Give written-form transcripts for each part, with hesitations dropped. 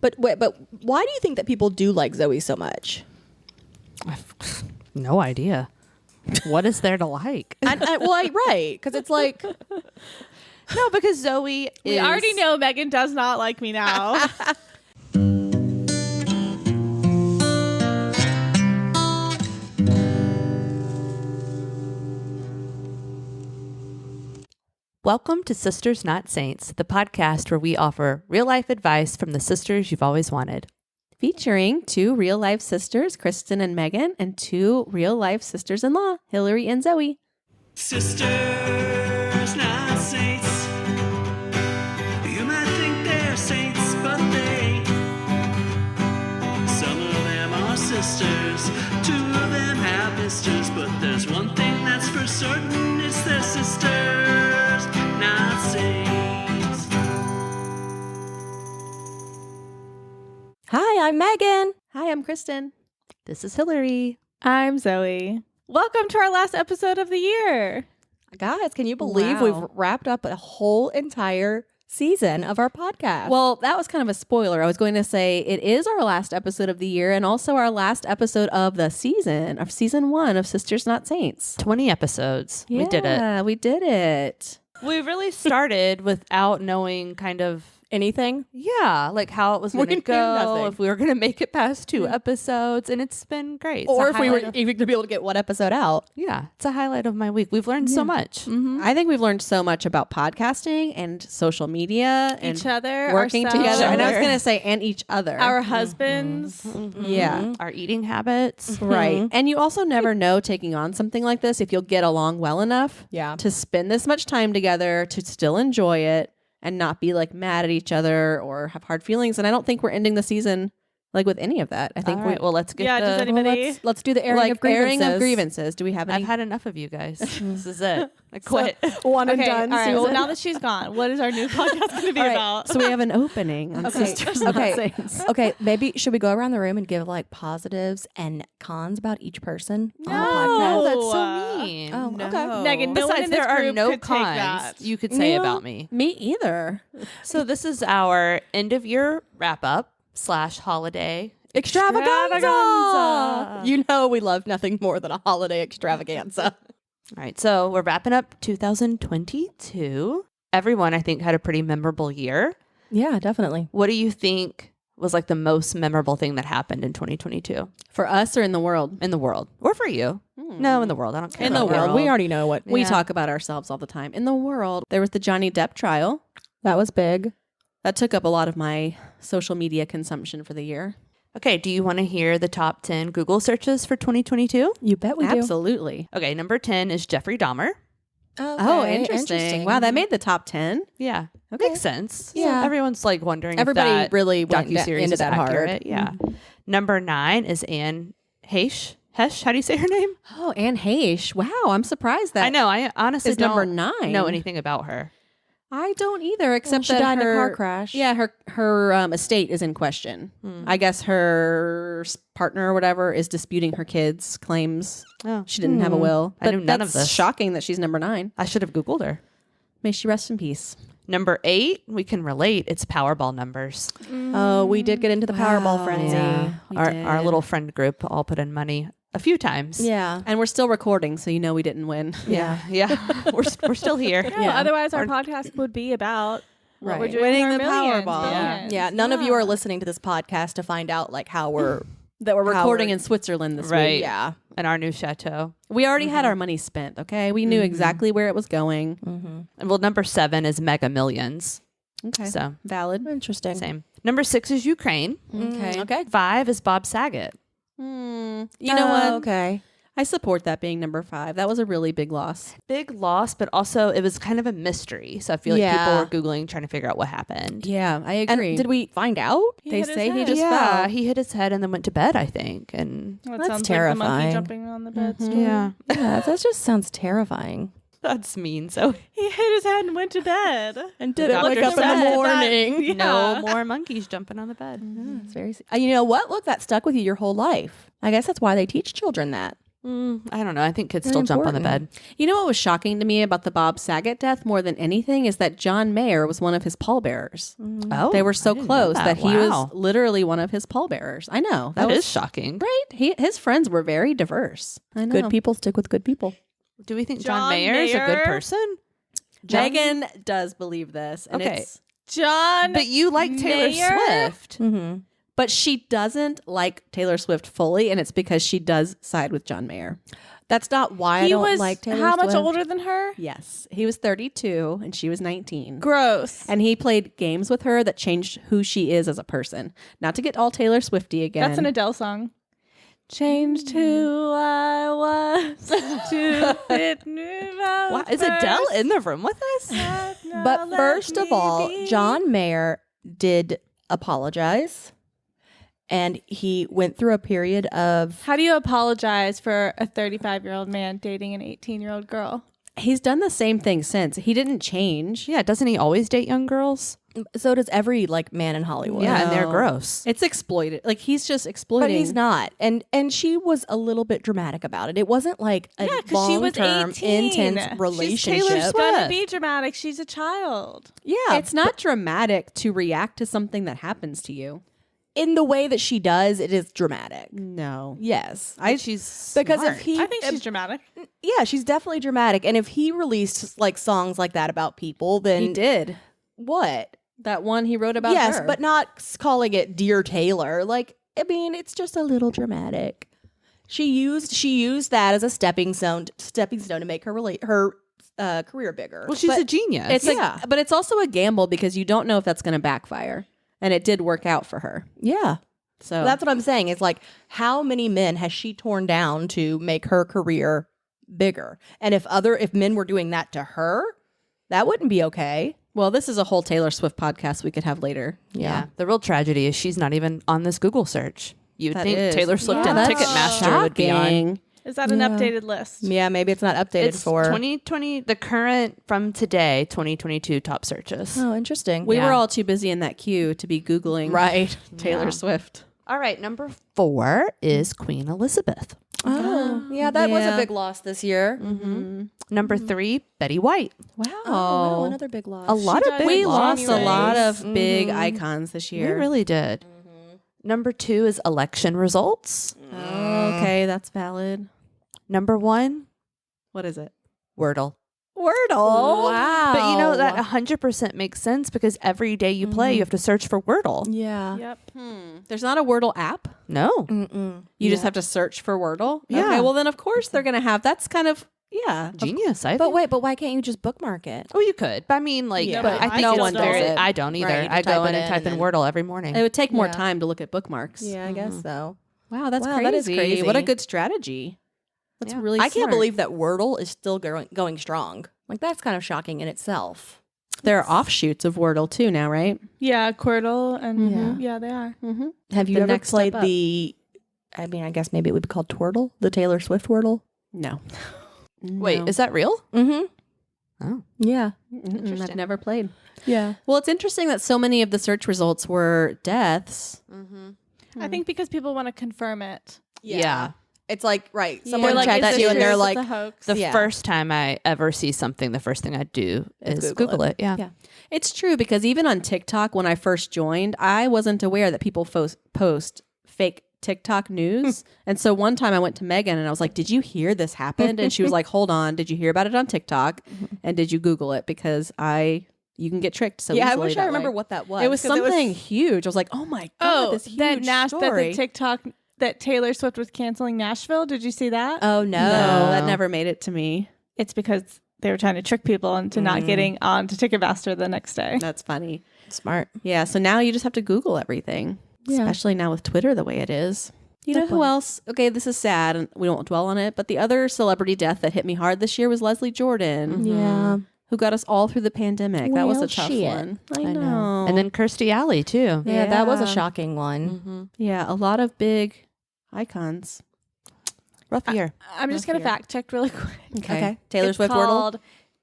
But why do you think that people do like Zoe so much? No idea. What is there to like? Right, because it's like No, because Zoe We already know Megan does not like me now. Welcome to Sisters Not Saints, the podcast where we offer real-life advice from the sisters you've always wanted. Featuring two real-life sisters, Kristen and Megan, and two real-life sisters-in-law, Hillary and Zoe. Sisters, not saints. You might think they're saints, but they. Some of them are sisters, two of them have misters, but there's one thing that's for certain, it's their sisters, not saints. Hi, I'm Megan. hi, I'm Kristen. This is Hillary. I'm Zoe. Welcome to our last episode of the year. Guys, can you believe Wow. we've wrapped up a whole entire season of our podcast? Well, that was kind of a spoiler. I was going to say it is our last episode of the year and also our last episode of the season, of season 1 of Sisters Not Saints. 20 episodes. We did it. Yeah, we did it. We really started without knowing kind of, anything? like how it was We going to knew go, nothing. if we were going to make it past 2 episodes, and it's been great. It's Or a if we were highlight of- even to be able to get one episode out. Yeah, it's a highlight of my week. We've learned so much. I think we've learned so much about podcasting and social media and Each other, working ourselves, together. And I was other. going to say, and each other. our husbands. Yeah. Our eating habits. Right. And you also never know taking on something like this if you'll get along well enough Yeah. to spend this much time together, to still enjoy it and not be like mad at each other or have hard feelings. And I don't think we're ending the season like with any of that. I think All right, well, let's get Yeah, does the... anybody- Let's do the airing of grievances. airing of grievances. Do we have any? I've had enough of you guys. This is it. I quit. One and Okay, done. all right. Well, season. now that she's gone, what is our new podcast going to be All right, about? So we have an opening on Okay. Sisters Not Okay. Saints. Okay, maybe should we go around the room and give like positives and cons about each person on the podcast? Oh, that's Uh, so mean. Oh, okay. Megan, no one Besides, in this there are group no could take cons that. you could say No. about me. Me either. So this is our end of year wrap up / holiday Extravaganza. You know we love nothing more than a holiday extravaganza. All right, so we're wrapping up 2022. Everyone, I think, had a pretty memorable year. Yeah, definitely. What do you think was like the most memorable thing that happened in 2022 For us or in the world? in the world, or for you? No, in the world. I don't care. In the about world. We already know what We talk about ourselves all the time. In the world, there was the Johnny Depp trial. that was big. That took up a lot of my social media consumption for the year. Okay, do you want to hear the top 10 Google searches for 2022? You bet we do. Absolutely. Okay, number 10 is Jeffrey Dahmer. Oh, interesting. Wow, that made the top 10. Yeah, Okay. makes sense. Yeah. So everyone's like wondering Everybody if that really went docuseries into is that hard. accurate. Yeah. Number 9 is Anne Heche. Heche, how do you say her name? Oh, Anne Heche. Wow, I'm surprised that I know. I honestly is number don't 9. know anything about her. I don't either, except she that died in a her car crash. Yeah, her estate is in question. I guess her partner or whatever is disputing her kids' claims. Oh, She didn't have a will. I knew none of that's this. shocking that she's number 9. I should have Googled her. May she rest in peace. Number 8, we can relate. It's Powerball numbers. Oh, we did get into the Powerball frenzy. Our little friend group all put in money a few times. Yeah. And we're still recording, so you know we didn't win. Yeah. we're still here. No, otherwise our podcast would be about what we're Right. doing Winning with the our millions, Powerball. billions. Yeah. None of you are listening to this podcast to find out like how we're that we're Recording how in Switzerland this Right. week. Yeah. And our new chateau. We already had our money spent, okay? We knew exactly where it was going. And well, number 7 is Mega Millions. Okay. So Valid. Interesting. same. Number 6 is Ukraine. Okay. Okay. 5 is Bob Saget. You know what? Okay. I support that being number 5. That was a really big loss. Big loss, but also it was kind of a mystery. So I feel like Yeah. people were Googling, trying to figure out what happened. Yeah, I And agree. did we find out? they hit his say he head. just yeah, fell. he hit his head and then went to bed, I think. And That That's sounds terrifying. like the monkey jumping on the bed story. yeah, Yeah, that just sounds terrifying. that's mean. So He hit his head and went to bed. And didn't didn't wake wake up up in in the the morning. no more monkeys jumping on the bed. It's very. You know what? Look, that stuck with you your whole life. I guess that's why they teach children that. I don't know. I think kids Very still jump on the important. bed. You know what was shocking to me about the Bob Saget death more than anything is that John Mayer was one of his pallbearers. Oh, They were so I didn't know close that he was Wow. literally one of his pallbearers. I know. That was is shocking. right. His friends were very diverse. I know. Good people stick with good people. Do we think John John Mayer is a good Mayer? person? Megan does believe this. And Okay. it's, John. But you like Taylor Mayer? Swift. Mm-hmm. but she doesn't like Taylor Swift fully, and it's because she does side with John Mayer. That's not why I He don't was like Taylor how much Swift. older than her? Yes. He was 32 and she was 19. Gross. And he played games with her that changed who she is as a person. Not to get all Taylor Swifty again. That's an Adele song. Changed who I was to fit new. Wow, is Adele in the room with us? But first of all, John Mayer did apologize. And he went through a period of... How do you apologize for a 35-year-old man dating an 18-year-old girl? He's done the same thing since. He didn't change. Yeah, doesn't he always date young girls? So does every man in Hollywood. Yeah, and they're No. gross. It's exploited. Like he's just exploiting. But he's not. And she was a little bit dramatic about it. It wasn't like a Yeah, because she was long-term, 18. intense relationship. Taylor Swift. gonna be dramatic. She's a child. Yeah. It's not dramatic to react to something that happens to you. in the way that she does, it is dramatic. No. Yes. She's Because smart. if he I think she's dramatic. yeah, she's definitely dramatic. And if he released like songs like that about people, then He did. what? That one he wrote about Yes, her. but not calling it Dear Taylor. Like, I mean, it's just a little dramatic. She used that as a stepping stone to make her career bigger. Well, she's But a genius. It's Yeah. but it's also a gamble because you don't know if that's going to backfire. And it did work out for her. yeah. So That's what I'm saying. It's like, how many men has she torn down to make her career bigger? And if men were doing that to her, that wouldn't be okay. well, this is a whole Taylor Swift podcast we could have later. yeah. The real tragedy is she's not even on this Google search. You would That think is. Taylor Swift Yeah, and that's Ticketmaster would be on. Shocking. Is that an updated list? Yeah, maybe it's not updated It's for 2020, the current from today, 2022 top searches. Oh, interesting. We Yeah. were all too busy in that queue to be Googling right. Taylor Yeah. Swift. All right, number 4 is Queen Elizabeth. Oh, yeah, that was a Yeah. big loss this year. Number 3, Betty White. Wow. Oh, wow, another big loss. A lot of died big We in lost a January. lot of big icons this We year. really did. Number 2 is election results. Oh, okay, that's valid. Number 1, What is it? Wordle. Wordle. Wow. But you know, that 100% makes sense because every day you play, you have to search for Wordle. Yeah. Yep. There's not a Wordle app. No. Mm-mm. You just have to search for Wordle. Yeah. Okay, well then of course they're gonna have. That's kind of Genius. I But think. wait, but why can't you just bookmark it? Oh, you could. But I mean, like, Yeah. but I think No it's one does very- it. I don't either. Right, you I just go type in it and in type in and Wordle every morning. It would take more Yeah. time to look at bookmarks. Yeah, I guess so. Wow, that's Wow, crazy. that is crazy. What a good strategy. That's Yeah. really I can't smart. believe that Wordle is still going strong. Like, that's kind of shocking in itself. there are offshoots of Wordle too now, right? Yeah, Quirtle and Yeah. yeah, they are. Mm-hmm. Have you The ever next played step up. I mean, I guess maybe it would be called Twirtle, the Taylor Swift Wordle? No. Wait, No. is that real? Mm-hmm. Oh. Yeah. Mm-mm, I've never played. Yeah. Well, it's interesting that so many of the search results were deaths. I think because people want to confirm it. Yeah. It's like, right. Yeah. Someone They're like, checks is you this and they're true? Is like, this a hoax? The Yeah. first time I ever see something, the first thing I do is Google it. Yeah. Yeah. It's true because even on TikTok, when I first joined, I wasn't aware that people post fake TikTok news. And so one time I went to Megan and I was like, "Did you hear this happened?" And she was like, "Hold on, did you hear about it on TikTok? And did you Google it? Because you can get tricked so yeah, I easily wish I that remember way." what that was. It was 'cause something huge. I was like, "Oh my god, this huge that story!" the TikTok that Taylor Swift was canceling Nashville. Did you see that? Oh, no. no, that never made it to me. It's because they were trying to trick people into not getting on to Ticketmaster the next day. That's funny. Smart. Yeah, so now you just have to Google everything, Yeah. especially now with Twitter the way it is. You know Good who point. else? Okay, this is sad and we won't dwell on it, but the other celebrity death that hit me hard this year was Leslie Jordan, Yeah. who got us all through the pandemic. That was a Well, tough shit. one. I I know. know. And then Kirstie Alley, too. Yeah, that was a Yeah. shocking one. yeah, a lot of big icons. Rough year. I'm just Rough gonna year. fact check really quick. Okay. Taylor It's Swift Wordle. called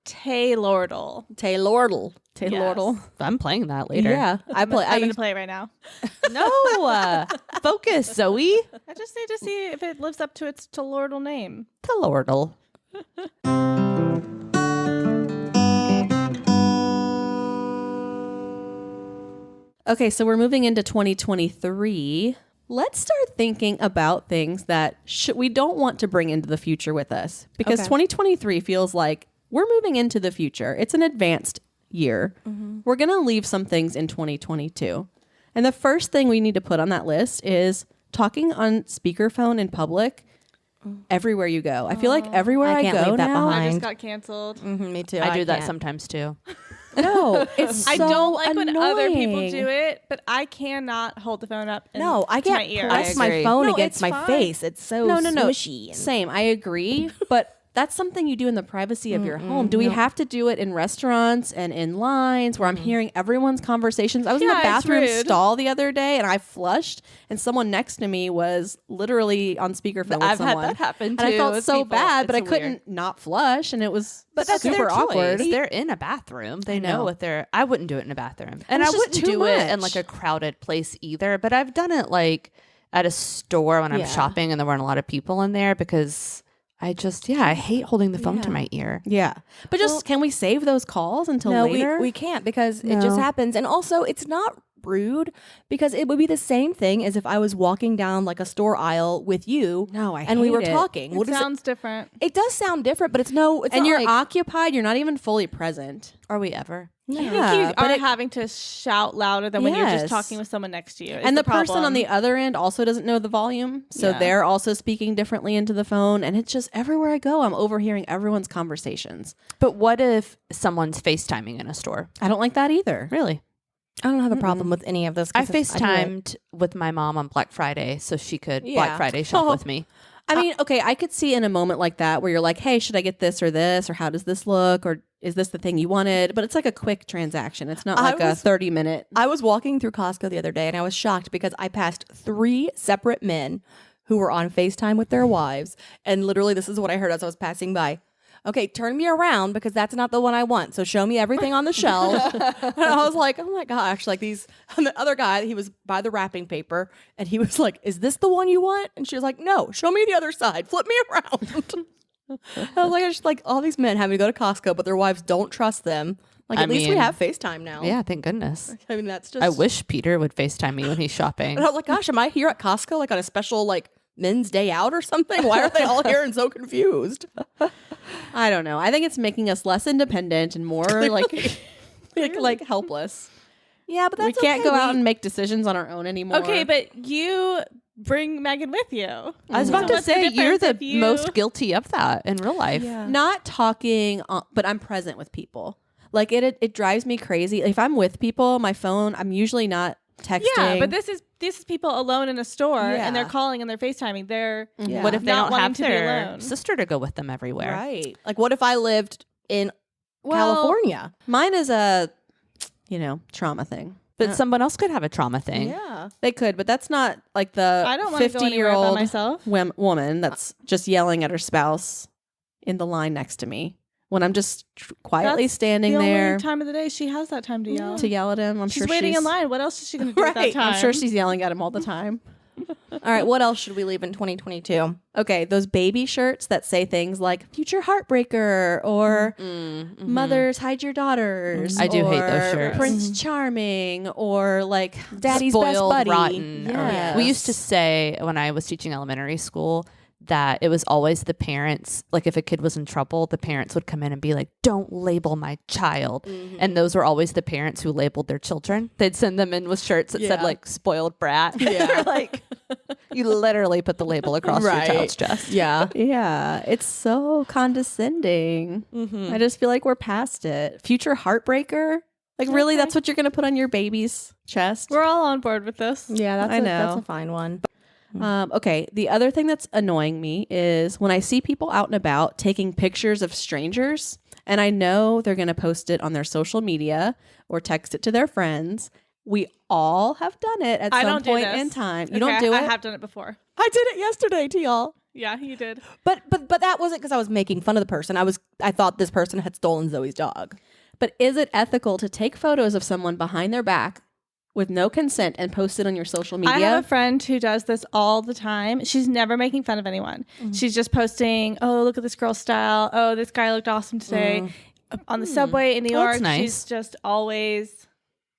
Taylordle. Taylordle. Taylordle. I'm playing that later. Yeah, I'm going to play it right now. No, focus, Zoe. I just need to see if it lives up to its Taylordle name. Taylordle. Okay, so we're moving into 2023. Let's start thinking about things that we don't want to bring into the future with us, because 2023 feels like we're moving into the future. It's an advanced year. We're going to leave some things in 2022. And the first thing we need to put on that list is talking on speakerphone in public everywhere you go. I feel like everywhere I I can't go leave that now, I behind. just got canceled. Me too. I do that can't. sometimes too. no, it's I so don't like when other people annoying. do it, but I cannot hold the phone up. No, I to my can't ear. press I my agree. phone No, against it's my fine. face. It's so No. smushy. and- Same. I agree. But that's something you do in the privacy of your home. Do we have to do it in restaurants and in lines where I'm hearing everyone's conversations? I was in the Yeah, it's bathroom rude. stall the other day and I flushed and someone next to me was literally on speakerphone with I've had someone. that happen And I too felt with so people. bad, but I It's couldn't weird. not flush and it was But that's super their awkward. choice. They're in a bathroom. They know. know what they're. I wouldn't do it in a bathroom, and it's I just wouldn't too do it in much. like a crowded place either. But I've done it like at a store when I'm Yeah. shopping and there weren't a lot of people in there because I just I hate holding the phone to my ear. Yeah. But just can we save those calls until No, later? we can't because it just No. happens. And also, it's not rude because it would be the same thing as if I was walking down like a store aisle with you. No, I and we hate were it. talking. It What is sounds different. it does sound different, but it's and not you're like, occupied, you're not even fully present. Are we ever? I think Yeah, you but are it- having to shout louder than when you're Yes. just talking with someone next to you. And the person on the other end also doesn't know the volume. So Yeah. they're also speaking differently into the phone. And it's just everywhere I go, I'm overhearing everyone's conversations. But what if someone's FaceTiming in a store? I don't like that either. Really? I don't have a problem with any of this. I 'cause do it. FaceTimed with my mom on Black Friday so she could Yeah. Black Friday shop with me. I mean, okay, I could see in a moment like that where you're like, hey, should I get this or this? Or how does this look? Or is this the thing you wanted? But it's like a quick transaction. It's not I like a was- 30-minute. I was walking through Costco the other day and I was shocked because I passed 3 separate men who were on FaceTime with their wives. And literally, this is what I heard as I was passing by. Okay, turn me around because that's not the one I want. So show me everything on the shelf. And I was like, oh my gosh, like these. And the other guy, he was by the wrapping paper and he was like, is this the one you want? And she was like, no, show me the other side. Flip me around. I was like, I just like all these men having to go to Costco, but their wives don't trust them. Like, at least we mean, have FaceTime now. Yeah, thank goodness. I mean, that's just. I wish Peter would FaceTime me when he's shopping. And I was like, gosh, am I here at Costco like on a special like men's day out or something? Why are they all here and so confused? I don't know. I think it's making us less independent and more like helpless. Yeah, but We that's can't okay. go out and make decisions on our own anymore. Okay, but you bring Megan with you. I was about So to what's the say you're difference the if you- most guilty of that in real life. not talking, but I'm present with people. Like it drives me crazy. If I'm with people, my phone, I'm usually not texting. Yeah, but this is people alone in a store Yeah. and they're calling and they're FaceTiming. They're Yeah. What if they not don't wanting have to be their alone. sister to go with them everywhere? Right. Like, what if I lived in Well, California? Mine is a, trauma thing. But someone else could have a trauma thing. Yeah. They could, but that's not like the I don't want to go anywhere by 50-year-old myself. woman that's just yelling at her spouse in the line next to me when I'm just quietly That's standing the there only time of the day she has that time to yell. to yell at him. I'm She's sure waiting she's in line. What else is she going to do at that Right. time? I'm sure she's yelling at him all the time. All right. What else should we leave in 2022? Okay, those baby shirts that say things like "future heartbreaker" or "mothers hide your daughters." I do hate or those shirts. Prince Charming or like Daddy's best Spoiled buddy. rotten. Yes. We used to say when I was teaching elementary school that it was always the parents, like if a kid was in trouble, the parents would come in and be like, don't label my child. And those were always the parents who labeled their children. They'd send them in with shirts that said Yeah. like spoiled brat. Yeah. Like you literally put the label across your Right. child's chest. Yeah. Yeah, it's so condescending. I just feel like we're past it. Future heartbreaker? Like really that's what you're going to put on your baby's chest? We're all on board with this. Yeah. That's I that's know. a fine one. Okay, the other thing that's annoying me is when I see people out and about taking pictures of strangers, and I know they're going to post it on their social media or text it to their friends. We all have done it at I some don't do point this. in time. You Okay, don't do it? I have done it before. I did it yesterday to y'all. Yeah, you did. But that wasn't because I was making fun of the person. I thought this person had stolen Zoe's dog. But is it ethical to take photos of someone behind their back with no consent and post it on your social media? I have a friend who does this all the time. She's never making fun of anyone. She's just posting, oh, look at this girl's style. Oh, this guy looked awesome today. On the subway in New York, that's nice. she's just always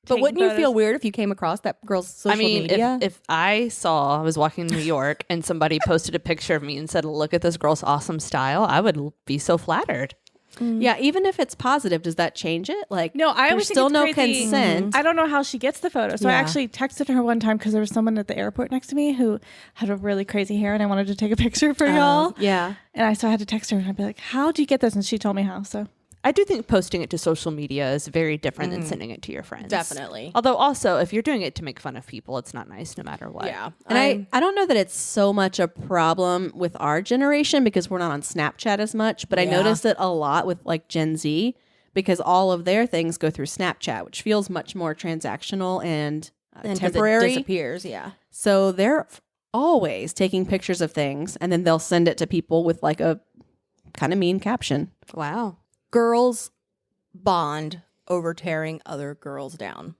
But taking wouldn't you photos. feel weird if you came across that girl's social media? if I was walking in New York and somebody posted a picture of me and said, look at this girl's awesome style, I would be so flattered. Yeah, even if it's positive, does that change it? Like, No, I there's always think still it's no crazy. consent. I don't know how she gets the photo. So I Yeah. actually texted her one time because there was someone at the airport next to me who had a really crazy hair and I wanted to take a picture for y'all. Yeah. And so I had to text her and I'd be like, how do you get this? And she told me how. So I do think posting it to social media is very different than sending it to your friends. Definitely. Although also, if you're doing it to make fun of people, it's not nice no matter what. Yeah. And I don't know that it's so much a problem with our generation because we're not on Snapchat as much, but I Yeah. noticed it a lot with like Gen Z because all of their things go through Snapchat, which feels much more transactional and, And 'cause temporary. It disappears, yeah. So they're always taking pictures of things and then they'll send it to people with like a kind of mean caption. Wow. Girls bond over tearing other girls down.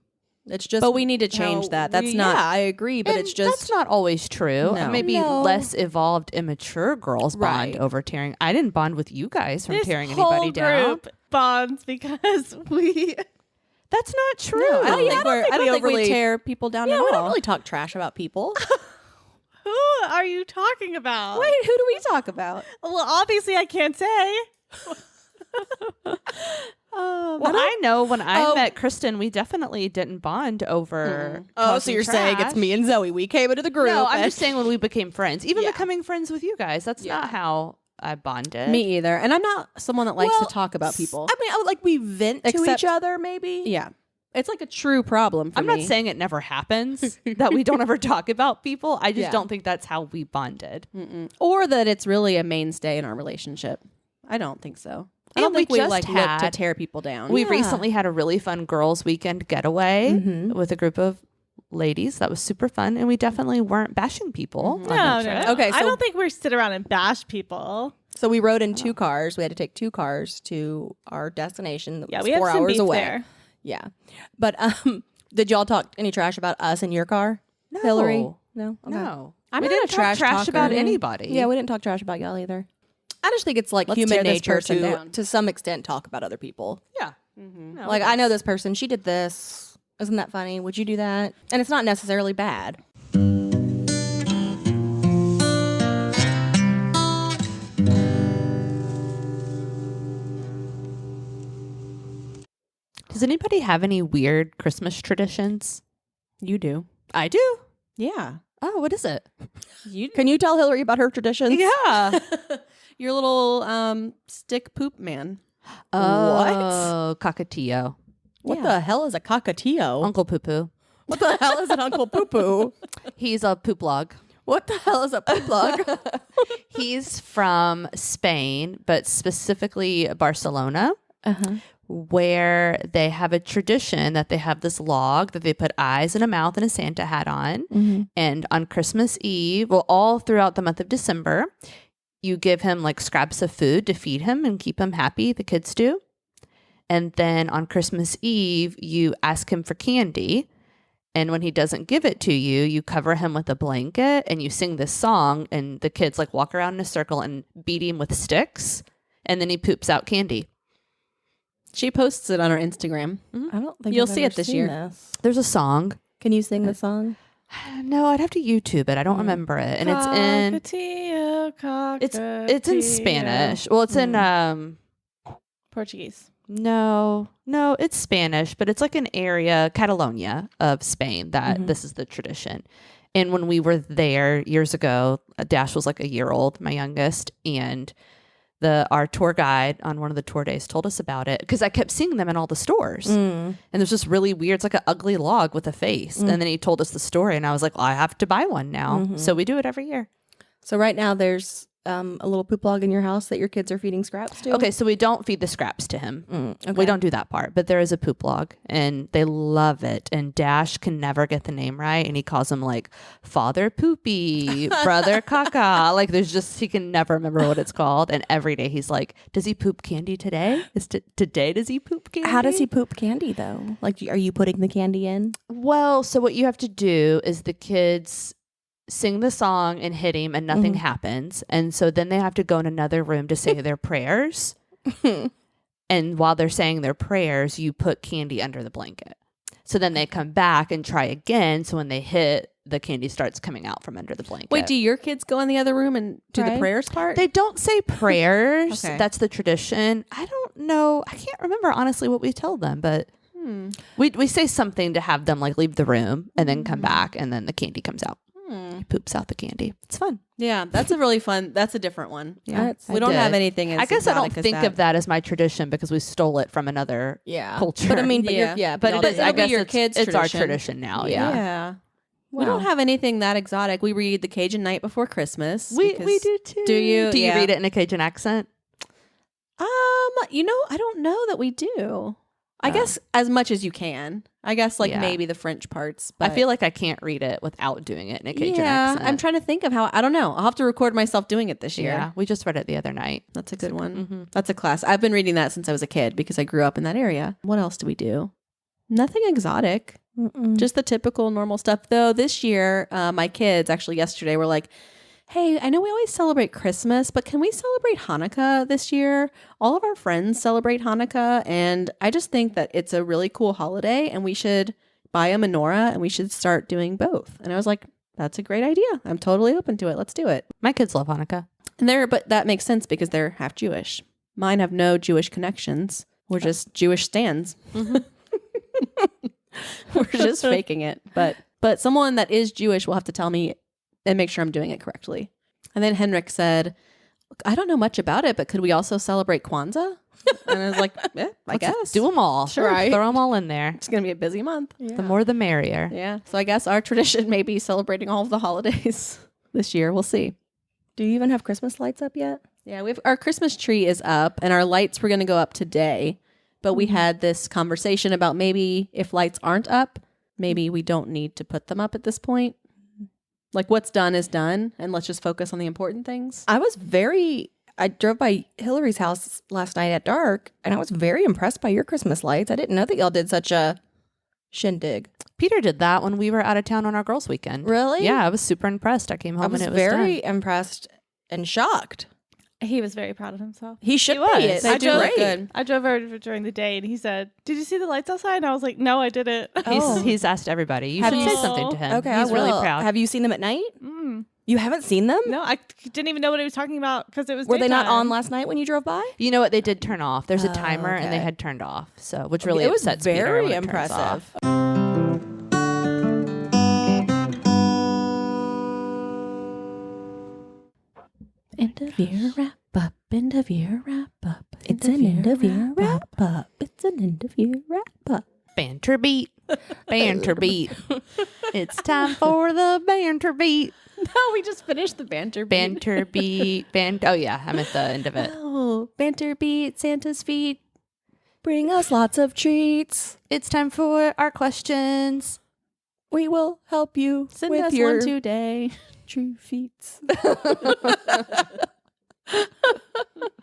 It's just But we need to change how that. That's we- not- Yeah, I agree, but And it's just that's not always true. No. Maybe No. less evolved, immature girls bond Right. over tearing. I didn't bond with you guys from this tearing whole anybody down. group bonds because we. That's not true. I don't think, I don't think we we overly- tear people down yeah, at we all. don't really talk trash about people. Who are you talking about? Wait, who do we talk about? Well, obviously I can't say. Well, I know when I met Kristen, we definitely didn't bond over. Oh, so talking you're saying it's trash. me and Zoe. We came into the group. No, I'm and- just saying when we became friends, even Yeah. becoming friends with you guys, that's not how I bonded. Me either. And I'm not someone that likes Well, to talk about people. I mean, I would like we vent to Except- each other, maybe. Yeah. It's like a true problem for I'm me. not saying it never happens that we don't ever talk about people. I just Yeah. don't think that's how we bonded. Or that it's really a mainstay in our relationship. I don't think so. I And don't think we we just like look to had- tear people down. We Yeah. recently had a really fun girls' weekend getaway with a group of ladies. That was super fun, and we definitely weren't bashing people. on that No. trip. Okay, I so- don't think we sit around and bash people. So we rode in 2 cars. We had to take 2 cars to our destination. That Yeah, was we had 4 some hours beef away. there. Yeah, but did y'all talk any trash about us in your car, No. Hillary? No, Okay. No, I'm we not a didn't trash talk trash talker. about anybody. Yeah, we didn't talk trash about y'all either. I just think it's like Let's human tear this nature person down. to some extent talk about other people. yeah. No, Like I know this person, she did this. Isn't that funny? Would you do that? And it's not necessarily bad. Does anybody have any weird Christmas traditions? You do. I do. Yeah. Oh, what is it? Can you tell Hillary about her traditions? Yeah. Your little stick poop man. Oh, cockatiel. What Yeah. the hell is a cockatiel? Uncle Poo Poo. What the hell is an Uncle Poo Poo? He's a poop log. What the hell is a poop log? He's from Spain, but specifically Barcelona, where they have a tradition that they have this log that they put eyes and a mouth and a Santa hat on. And on Christmas Eve, well, all throughout the month of December, you give him like scraps of food to feed him and keep him happy. The kids do. And then on Christmas Eve, you ask him for candy. And when he doesn't give it to you, you cover him with a blanket and you sing this song. And the kids like walk around in a circle and beat him with sticks. And then he poops out candy. She posts it on her Instagram. I don't think You'll I've see ever it this seen year. this. There's a song. Can you sing the song? No, I'd have to YouTube it. I don't remember it. And it's in Cockatiel, it's in Spanish. Well, it's in Portuguese. no, it's Spanish, but it's like an area, Catalonia of Spain, that this is the tradition. And when we were there years ago, Dash was like a year old, my youngest, and our tour guide on one of the tour days told us about it because I kept seeing them in all the stores. And there's this really weird, it's like an ugly log with a face. And then he told us the story, and I was like, well, I have to buy one now. So we do it every year. So right now there's a little poop log in your house that your kids are feeding scraps to? Okay, so we don't feed the scraps to him. Okay. We don't do that part, but there is a poop log and they love it. And Dash can never get the name right. And he calls him like Father Poopy, Brother Caca. Like he can never remember what it's called. And every day he's like, does he poop candy today? Today does he poop candy? How does he poop candy though? Like, are you putting the candy in? Well, so what you have to do is the kids sing the song and hit him and nothing happens. And so then they have to go in another room to say their prayers. And while they're saying their prayers, you put candy under the blanket. So then they come back and try again. So when they hit, the candy starts coming out from under the blanket. Wait, do your kids go in the other room and do the prayers part? They don't say prayers. Okay. That's the tradition. I don't know. I can't remember honestly what we tell them, but we say something to have them like leave the room and then come back and then the candy comes out. He poops out the candy. It's fun. Yeah, that's a really fun. That's a different one. Yeah, we don't have anything. As I guess I don't exotic as think that. of that as my tradition because we stole it from another culture. But I mean, Yeah. but but it it is. is. I I guess guess your it's, kids' it's our tradition. tradition now. Yeah. Yeah, We don't have anything that exotic. We read The Cajun Night Before Christmas. we because- do too. Do you? Do you Yeah. read it in a Cajun accent? I don't know that we do. I guess as much as you can. I guess like Yeah. maybe the French parts. But I feel like I can't read it without doing it in a Cajun yeah, accent. I'm trying to think of how. I don't know. I'll have to record myself doing it this year. Yeah, we just read it the other night. That's a good one. That's a class. I've been reading that since I was a kid because I grew up in that area. What else do we do? Nothing exotic. Just the typical normal stuff. Though this year, my kids actually yesterday were like, hey, I know we always celebrate Christmas, but can we celebrate Hanukkah this year? All of our friends celebrate Hanukkah, and I just think that it's a really cool holiday, and we should buy a menorah, and we should start doing both. And I was like, that's a great idea. I'm totally open to it. Let's do it. My kids love Hanukkah. But that makes sense because they're half Jewish. Mine have no Jewish connections. We're just Jewish stands. We're just faking it. But someone that is Jewish will have to tell me and make sure I'm doing it correctly. And then Henrik said, "Look, I don't know much about it, but could we also celebrate Kwanzaa?" And I was like, I guess. Do them all. Sure. Right. Throw them all in there. It's going to be a busy month. The more the merrier. Yeah. So I guess our tradition may be celebrating all of the holidays this year. We'll see. Do you even have Christmas lights up yet? Yeah, our Christmas tree is up and our lights were going to go up today. But we had this conversation about maybe if lights aren't up, maybe we don't need to put them up at this point. Like what's done is done, and let's just focus on the important things. I drove by Hillary's house last night at dark, and I was very impressed by your Christmas lights. I didn't know that y'all did such a shindig. Peter did that when we were out of town on our girls' weekend. Really? Yeah, I was super impressed. I came home I was and it was very done. impressed and shocked. He was very proud of himself. He should He was. be. They I do look great. good. I drove over during the day, and he said, "Did you see the lights outside?" And I was like, "No, I didn't." He's asked everybody. You Have should you- say something to him. Okay, He's I really will. proud. Have you seen them at night? Mm. You haven't seen them? No, I didn't even know what he was talking about because it was. Were they not daytime. on last night when you drove by? You know what? They did turn off. There's a timer and they okay. had turned off. So, which really it was upsets Peter very when it turns off. impressive. End of year wrap up. End of year wrap up. It's an end of year wrap up. It's an end of year wrap up. Banter beat. Banter beat. It's time for the banter beat. No, we just finished the banter beat. Banter beat. Oh, yeah. I'm at the end of it. Oh, banter beat, Santa's feet. Bring us lots of treats. It's time for our questions. We will help you Send with us your one today. true feats.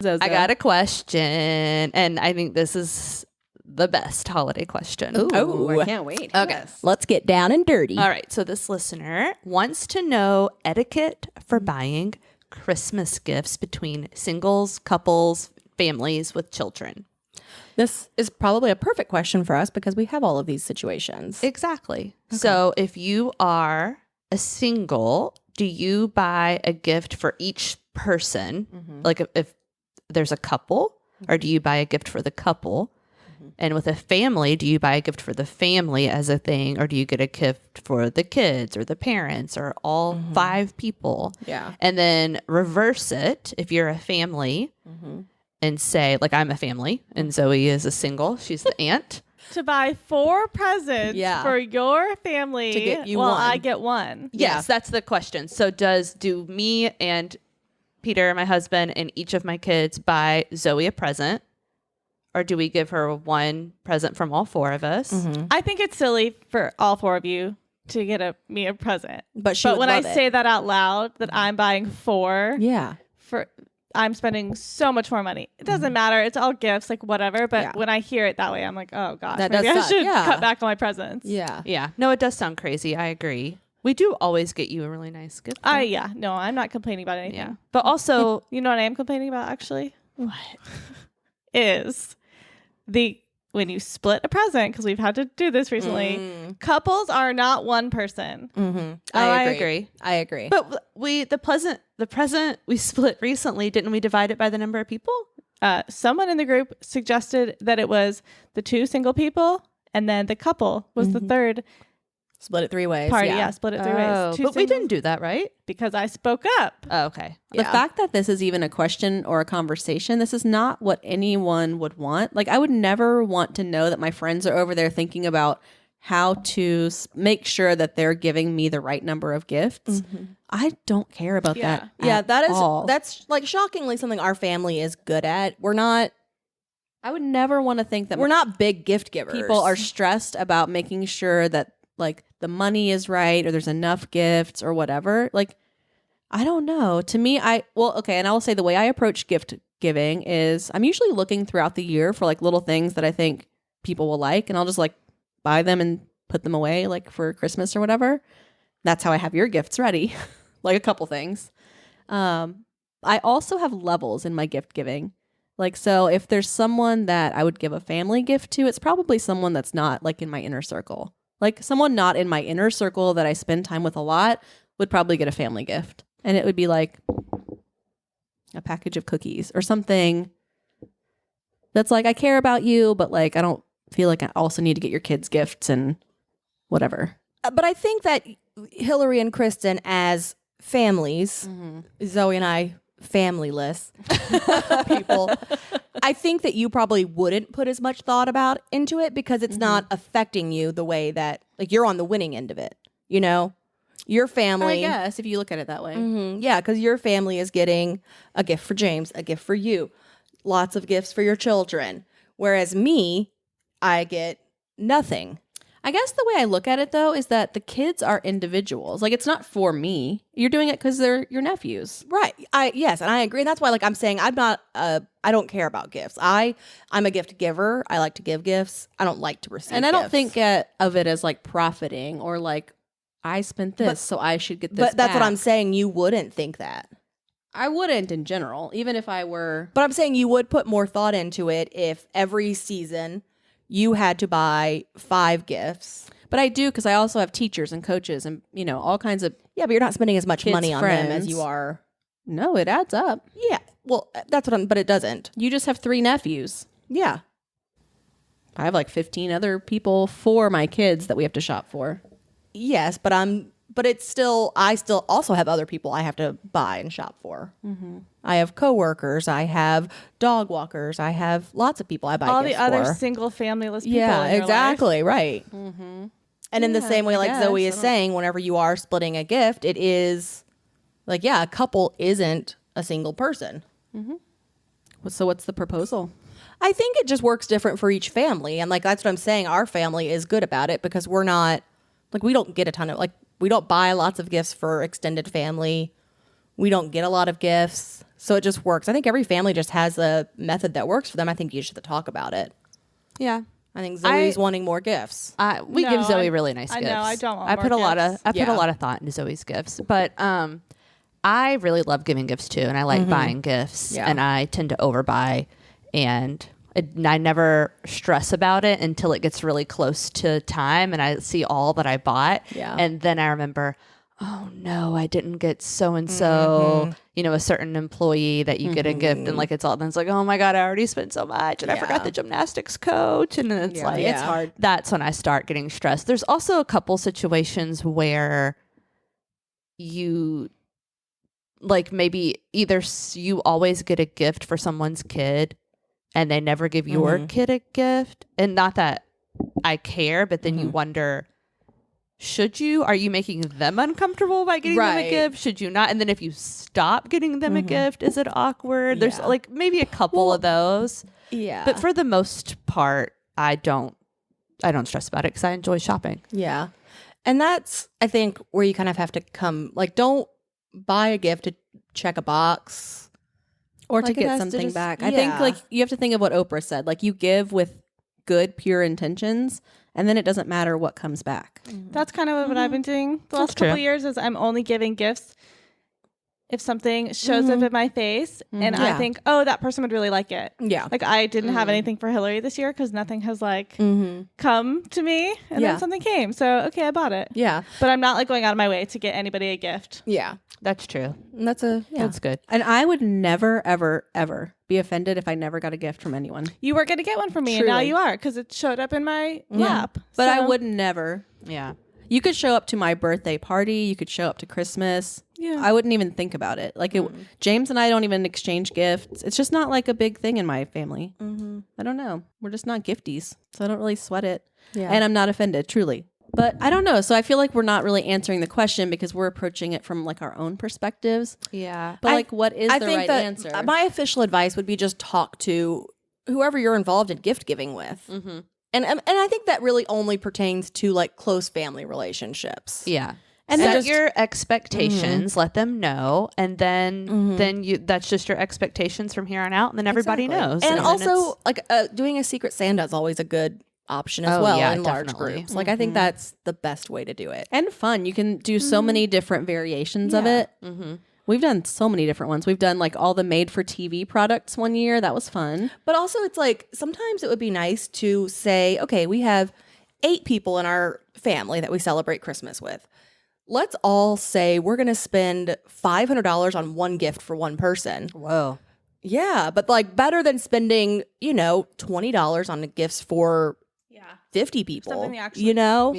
I got a question, and I think this is the best holiday question. Oh, I can't wait. Okay. Yes. Let's get down and dirty. All right. So this listener wants to know etiquette for buying Christmas gifts between singles, couples, families with children. This is probably a perfect question for us because we have all of these situations. Exactly. So if you are a single, do you buy a gift for each person? Like if there's a couple, or do you buy a gift for the couple? And with a family, do you buy a gift for the family as a thing, or do you get a gift for the kids or the parents or all 5 people? Yeah. And then reverse it if you're a family and say, like, I'm a family and Zoe is a single. She's the aunt. to buy 4 presents Yeah. for your family. To get you while one. I get one. Yes, that's the question. So do me and Peter, my husband, and each of my kids buy Zoe a present? Or do we give her one present from all 4 of us? I think it's silly for all 4 of you to get me a present. But when I say that out loud, that I'm buying 4, yeah. I'm spending so much more money. It doesn't matter. It's all gifts, like whatever. But when I hear it that way, I'm like, oh gosh, That maybe does I suck. should Yeah. cut back on my presents. Yeah. Yeah. No, it does sound crazy. I agree. We do always get you a really nice gift. though. No, I'm not complaining about anything. Yeah. But also, You know what I am complaining about actually? What? Is when you split a present, because we've had to do this recently, couples are not one person. I agree. I agree. But the present we split recently, didn't we divide it by the number of people? Someone in the group suggested that it was the 2 single people and then the couple was the third Split it 3 ways. party. Yeah. Yeah, split it 3 ways. 2 But we singles, didn't do that, right? because I spoke up. Oh, okay. The fact that this is even a question or a conversation, this is not what anyone would want. Like, I would never want to know that my friends are over there thinking about how to make sure that they're giving me the right number of gifts. I don't care about that. Yeah, at that is all. that's like shockingly something our family is good at. We're not I would never want to think that we're not big gift givers. people are stressed about making sure that like the money is right or there's enough gifts or whatever. Like, I don't know. To me, and I will say the way I approach gift giving is I'm usually looking throughout the year for like little things that I think people will like, and I'll just like buy them and put them away like for Christmas or whatever. That's how I have your gifts ready. Like a couple things. I also have levels in my gift giving. Like, so if there's someone that I would give a family gift to, it's probably someone that's not like in my inner circle. Like someone not in my inner circle that I spend time with a lot would probably get a family gift. And it would be like a package of cookies or something that's like, I care about you, but like, I don't feel like I also need to get your kids gifts and whatever. But I think that Hillary and Kristen as families, Zoe and I familyless people, I think that you probably wouldn't put as much thought about into it because it's not affecting you the way that like you're on the winning end of it, you know? Your family, I guess, if you look at it that way. yeah, because your family is getting a gift for James, a gift for you, lots of gifts for your children. Whereas me, I get nothing. I guess the way I look at it, though, is that the kids are individuals. Like, it's not for me. You're doing it because they're your nephews. Right. Yes, and I agree. And that's why, like, I'm saying I'm not. I don't care about gifts. I'm a gift giver. I like to give gifts. I don't like to receive. And I don't gifts. think of it as, like, profiting or, like, I spent this, so I should get this But that's what back. I'm saying. You wouldn't think that. I wouldn't in general, even if I were. But I'm saying you would put more thought into it if every season you had to buy 5 gifts. But I do because I also have teachers and coaches and, you know, all kinds of. Yeah, but you're not spending as much Kids' money on them as friends. you are. No, it adds up. Yeah. Well, that's what but it doesn't. You just have 3 nephews. Yeah. I have like 15 other people for my kids that we have to shop for. Yes, but I still also have other people I have to buy and shop for. I have coworkers, I have dog walkers, I have lots of people I buy All gifts the other for. single familyless people. Yeah, in your life. exactly, right. And in the same way, I like guess, Zoe I is don't- saying, whenever you are splitting a gift, it is like, yeah, a couple isn't a single person. So what's the proposal? I think it just works different for each family. And like, that's what I'm saying. Our family is good about it because we're not, like, we don't get a ton of, like, we don't buy lots of gifts for extended family. We don't get a lot of gifts. So it just works. I think every family just has a method that works for them. I think you should talk about it. Yeah. I think Zoe's wanting more gifts. We No, give Zoe I- really nice I gifts. know, I don't want I more put a lot of gifts. I put a lot of thought into Zoe's gifts, but I really love giving gifts too, and I like buying gifts, Yeah. and I tend to overbuy, and I never stress about it until it gets really close to time, and I see all that I bought, Yeah. and then I remember, oh no, I didn't get so and so, a certain employee that you get a gift, and like it's like, oh my god, I already spent so much, and I forgot the gymnastics coach, and then it's like it's hard. That's when I start getting stressed. There's also a couple situations where you like maybe either you always get a gift for someone's kid and they never give your kid a gift, and not that I care, but then you wonder, are you making them uncomfortable by getting them a Right. gift? Should you not? And then if you stop getting them a gift, is it awkward? There's Yeah. like maybe a couple of those. Yeah. But for the most part, I don't stress about it because I enjoy shopping. Yeah. And that's, I think, where you kind of have to come, like, don't buy a gift to check a box. Or to Like, it get has to something just- back. I think yeah. like you have to think of what Oprah said. Like you give with good, pure intentions, and then it doesn't matter what comes back. That's kind of what I've been doing the last couple true. of years is I'm only giving gifts if something shows up in my face and I Yeah. think, oh, that person would really like it. Yeah. Like I didn't have anything for Hillary this year because nothing has like Mm-hmm. come to me and Yeah. then something came. So, okay, I bought it. Yeah. But I'm not like going out of my way to get anybody a gift. Yeah. That's true. And that's a, yeah. That's good. And I would never, ever, ever be offended if I never got a gift from anyone. You were going to get one from me and now Truly. you are because it showed up in my lap. But I So- would never. Yeah. You could show up to my birthday party. You could show up to Christmas. Yeah. I wouldn't even think about it. Like James and I don't even exchange gifts. It's just not like a big thing in my family. I don't know. We're just not gifties. So I don't really sweat it. Yeah. And I'm not offended, truly. But I don't know. So I feel like we're not really answering the question because we're approaching it from like our own perspectives. Yeah. But I- like, what is I the think right that answer? my official advice would be just talk to whoever you're involved in gift giving with. Mm-hmm. And I think that really only pertains to like close family relationships. Yeah. And Set just- your expectations, let them know, and then you that's just your expectations from here on out, and then everybody Exactly. knows. And then also, like doing a secret Santa is always a good option as Oh, well yeah, in large definitely. groups. Like I think that's the best way to do it. and fun. You can do so many different variations of Yeah. it. We've done so many different ones. We've done like all the made for TV products one year. That was fun. But also, it's like sometimes it would be nice to say, okay, we have 8 people in our family that we celebrate Christmas with. Let's all say we're going to spend $500 on one gift for one person. whoa. Yeah, but like better than spending, $20 on the gifts for 50 people. Something they actually-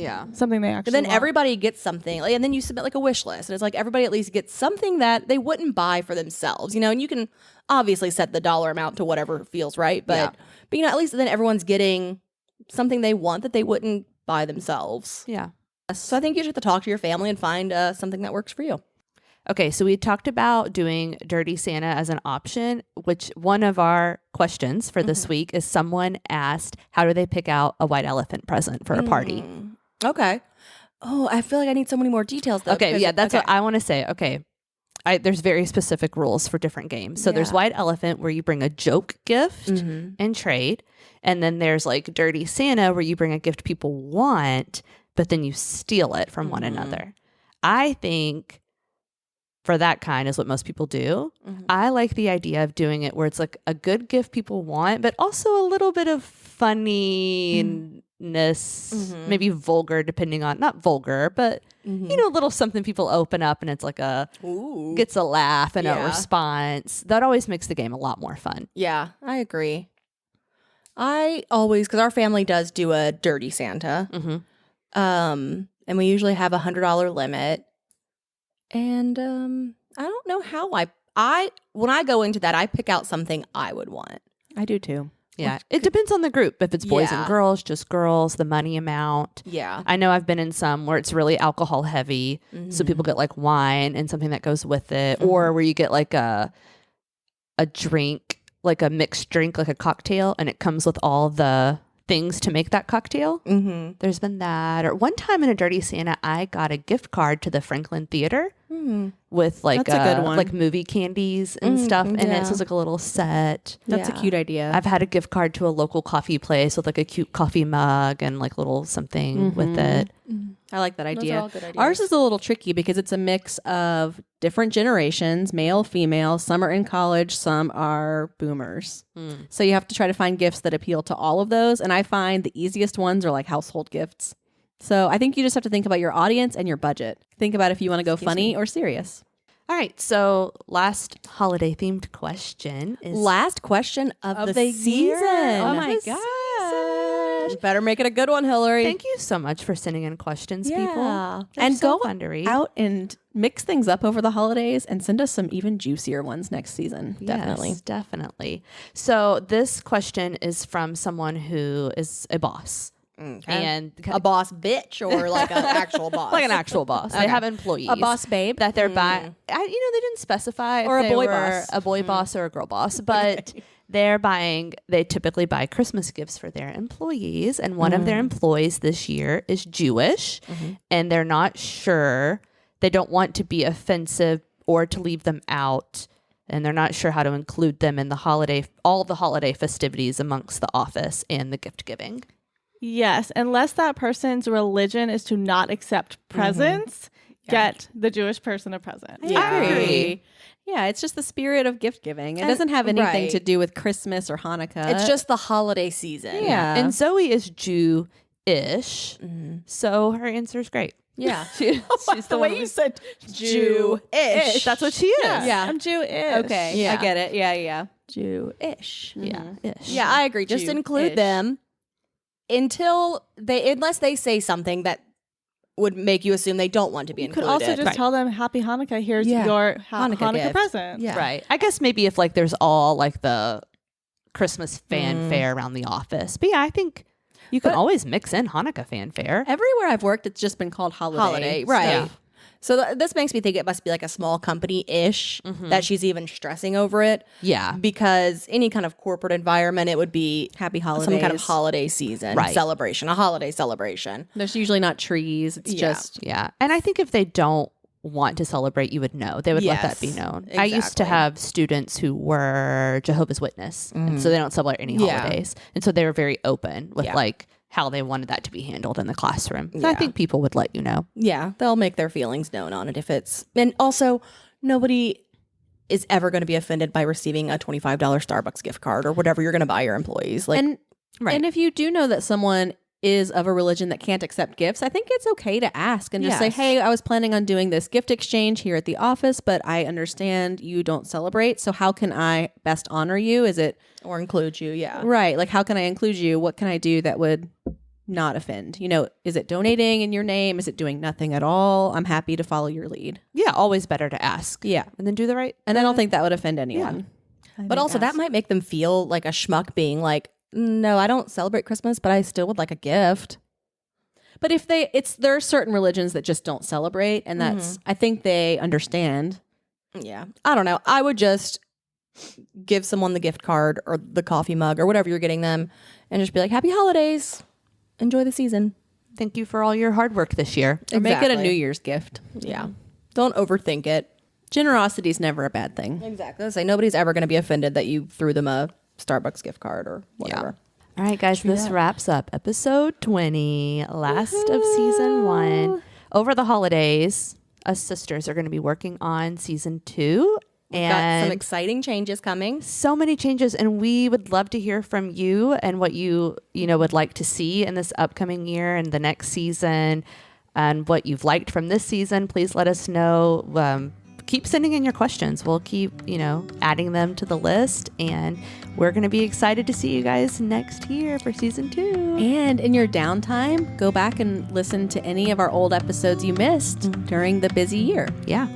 Yeah. Something they actually And then want. everybody gets something, and then you submit like a wish list, and it's like everybody at least gets something that they wouldn't buy for themselves, and you can obviously set the dollar amount to whatever feels right, but at least then everyone's getting something they want that they wouldn't buy themselves. Yeah. So I think you just have to talk to your family and find something that works for you. Okay, so we talked about doing Dirty Santa as an option, which one of our questions for this week is someone asked, how do they pick out a white elephant present for a party? Okay. Oh, I feel like I need so many more details though. Okay, because- yeah, that's okay. what I want to say. Okay. There's very specific rules for different games. So there's Yeah. White Elephant where you bring a joke gift and trade. And then there's like Dirty Santa where you bring a gift people want, but then you steal it from one another. I think for that kind is what most people do. I like the idea of doing it where it's like a good gift people want, but also a little bit of funniness, maybe vulgar, depending on, not vulgar, but a little something people open up and it's like Ooh. gets a laugh and a Yeah. response. That always makes the game a lot more fun. Yeah, I agree. I always, because our family does do a Dirty Santa. And we usually have $100 limit. And I don't know how when I go into that, I pick out something I would want. I do too. Yeah. It depends on the group. If it's boys and Yeah. girls, just girls, the money amount. Yeah. I know I've been in some where it's really alcohol heavy. So people get like wine and something that goes with it. Or where you get like a drink, like a mixed drink, like a cocktail, and it comes with all the things to make that cocktail. There's been that. Or one time in a Dirty Santa, I got a gift card to the Franklin Theater with like That's a good one. like movie candies and stuff in it. So it's like a little set. That's a Yeah. cute idea. I've had a gift card to a local coffee place with like a cute coffee mug and like little something with it. I like that idea. all good ideas. Ours is a little tricky because it's a mix of different generations, male, female. Some are in college, some are boomers. So you have to try to find gifts that appeal to all of those. And I find the easiest ones are like household gifts. So I think you just have to think about your audience and your budget. Think about if you want to go funny or serious. All right. So last holiday themed question is Last question of, the year. season. Oh Of my the gosh. You better make it a good one, Hillary. Thank you so much for sending in questions, Yeah. people. They're And so go fun to read. out and mix things up over the holidays and send us some even juicier ones next season. Yes, definitely. So this question is from someone who is a boss. and A boss bitch or like an actual boss? like an actual boss. They have employees. A boss babe. that they're buying. They didn't specify if Or a they boy were boss. a boy boss or a girl boss, but they're buying. They typically buy Christmas gifts for their employees, and one of their employees this year is Jewish, and they're not sure. They don't want to be offensive or to leave them out, and they're not sure how to include them in all the holiday festivities amongst the office and the gift giving. Yes, unless that person's religion is to not accept presents, get the Jewish person a present. I agree. Yeah, it's just the spirit of gift giving. It doesn't have anything right. to do with Christmas or Hanukkah. It's just the holiday season. Yeah. And Zoe is Jew-ish, so her answer is great. Yeah. She's the one who- said Jew-ish. That's what she is. Yeah. I'm Jewish. Okay, Yeah. I get it. Yeah. Jew-ish. Yeah. Ish. Yeah, I agree. Just include Jew-ish. them unless they say something that would make you assume they don't want to be You could included. also just tell them Happy Hanukkah. Here's Yeah. your Hanukkah Hanukkah gift. present. Yeah. Right. I guess maybe if like there's all like the Christmas fanfare around the office. But yeah, I think you can always mix in Hanukkah fanfare. Everywhere I've worked, it's just been called holiday. right. stuff. So this makes me think it must be like a small company-ish that she's even stressing over it. Yeah. Because any kind of corporate environment, it would be Happy holidays. some kind of holiday season Right. celebration, a holiday celebration. There's usually not trees. It's just Yeah. And I think if they don't want to celebrate, you would know. They would let that be Yes, known. I used to exactly. have students who were Jehovah's Witness, and so they don't celebrate any Yeah. holidays. And so they were very open with Yeah. like how they wanted that to be handled in the classroom. So I Yeah. think people would let you know. Yeah, they'll make their feelings known on it if it's. And also, nobody is ever going to be offended by receiving a $25 Starbucks gift card or whatever you're going to buy your employees. Like, and Right. and if you do know that someone is of a religion that can't accept gifts, I think it's okay to ask and just say, Yes. hey, I was planning on doing this gift exchange here at the office, but I understand you don't celebrate. So how can I best honor you? Is it or include you. Yeah. right? Like, how can I include you? What can I do that would not offend? You know, is it donating in your name? Is it doing nothing at all? I'm happy to follow your lead. Yeah, always better to ask. Yeah. And then do the right. And I don't think that would offend anyone. But also, that might make them feel like a schmuck being like, no, I don't celebrate Christmas, but I still would like a gift. But if there are certain religions that just don't celebrate, and that's, I think they understand. Yeah. I don't know. I would just give someone the gift card or the coffee mug or whatever you're getting them and just be like, happy holidays. Enjoy the season. Thank you for all your hard work this year. Or make it a Exactly. New Year's gift. Yeah. Don't overthink it. Generosity is never a bad thing. Exactly. I say nobody's ever going to be offended that you threw them a Starbucks gift card or whatever. All right, guys, this wraps up episode 20, last of season 1. Over the holidays, us sisters are going to be working on season 2. Got And some exciting changes coming. so many changes, and we would love to hear from you and what you would like to see in this upcoming year and the next season, and what you've liked from this season. Please let us know. Keep sending in your questions. We'll keep adding them to the list, and we're going to be excited to see you guys next year for season 2. And in your downtime, go back and listen to any of our old episodes you missed during the busy year. Yeah,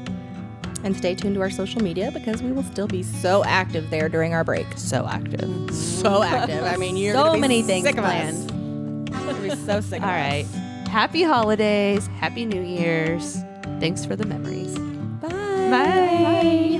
And stay tuned to our social media because we will still be so active there during our break. so active. So active. I mean, you're So gonna be many things sick of us. planned. You're gonna be so sick of All us. right. Happy holidays. Happy New Year's. Thanks for the memories. Bye. Bye.